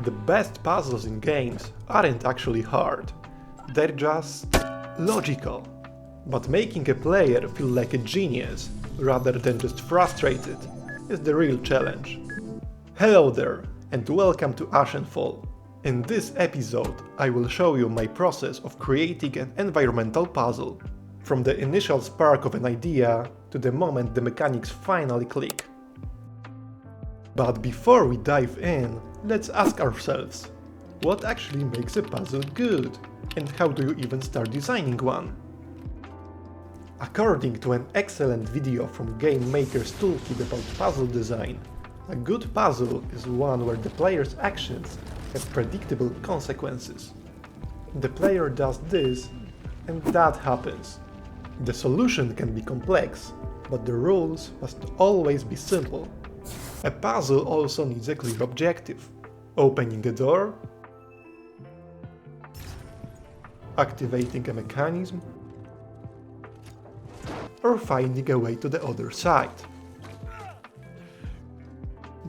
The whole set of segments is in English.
The best puzzles in games aren't actually hard, they're just logical. But making a player feel like a genius, rather than just frustrated, is the real challenge. Hello there, and welcome to Ashenfall. In this episode, I will show you my process of creating an environmental puzzle, from the initial spark of an idea to the moment the mechanics finally click. But before we dive in, let's ask ourselves, what actually makes a puzzle good? And how do you even start designing one? According to an excellent video from Game Maker's Toolkit about puzzle design, a good puzzle is one where the player's actions have predictable consequences. The player does this, and that happens. The solution can be complex, but the rules must always be simple. A puzzle also needs a clear objective: opening a door, activating a mechanism, or finding a way to the other side.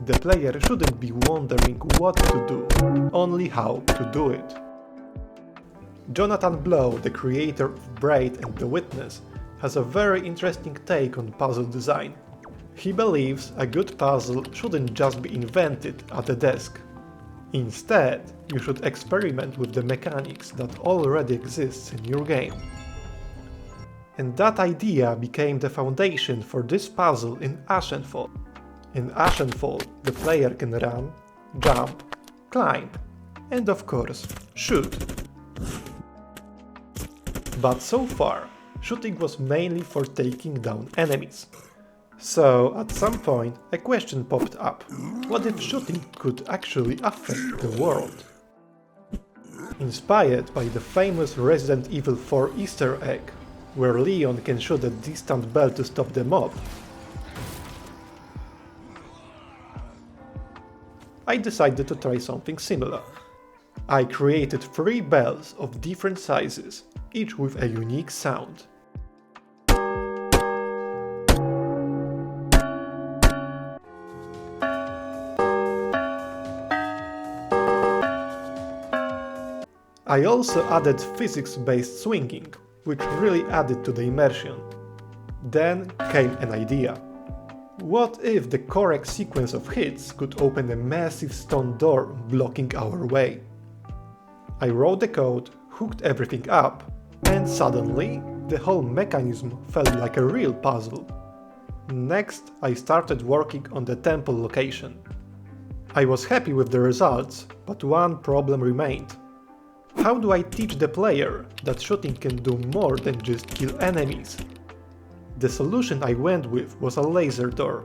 The player shouldn't be wondering what to do, only how to do it. Jonathan Blow, the creator of Braid and The Witness, has a very interesting take on puzzle design. He believes a good puzzle shouldn't just be invented at a desk. Instead, you should experiment with the mechanics that already exists in your game. And that idea became the foundation for this puzzle in Ashenfall. In Ashenfall, the player can run, jump, climb, and of course, shoot. But so far, shooting was mainly for taking down enemies. So, at some point, a question popped up. What if shooting could actually affect the world? Inspired by the famous Resident Evil 4 Easter egg, where Leon can shoot a distant bell to stop the mob, I decided to try something similar. I created 3 bells of different sizes, each with a unique sound. I also added physics-based swinging, which really added to the immersion. Then came an idea. What if the correct sequence of hits could open a massive stone door blocking our way? I wrote the code, hooked everything up, and suddenly the whole mechanism felt like a real puzzle. Next, I started working on the temple location. I was happy with the results, but one problem remained. How do I teach the player that shooting can do more than just kill enemies? The solution I went with was a laser door.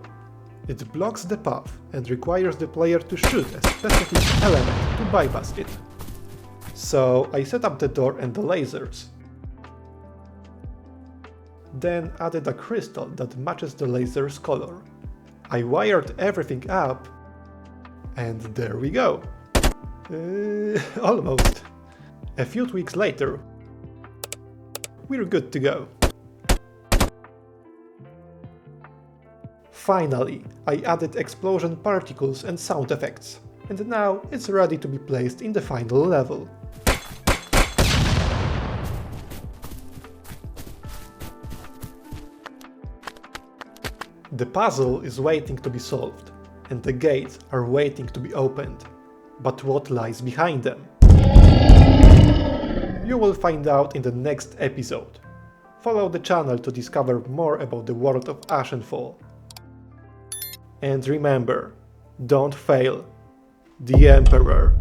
It blocks the path and requires the player to shoot a specific element to bypass it. So I set up the door and the lasers. Then added a crystal that matches the laser's color. I wired everything up, and there we go. Almost. A few tweaks later, we're good to go. Finally, I added explosion particles and sound effects, and now it's ready to be placed in the final level. The puzzle is waiting to be solved, and the gates are waiting to be opened. But what lies behind them? You will find out in the next episode. Follow the channel to discover more about the world of Ashenfall. And remember, don't fail. The Emperor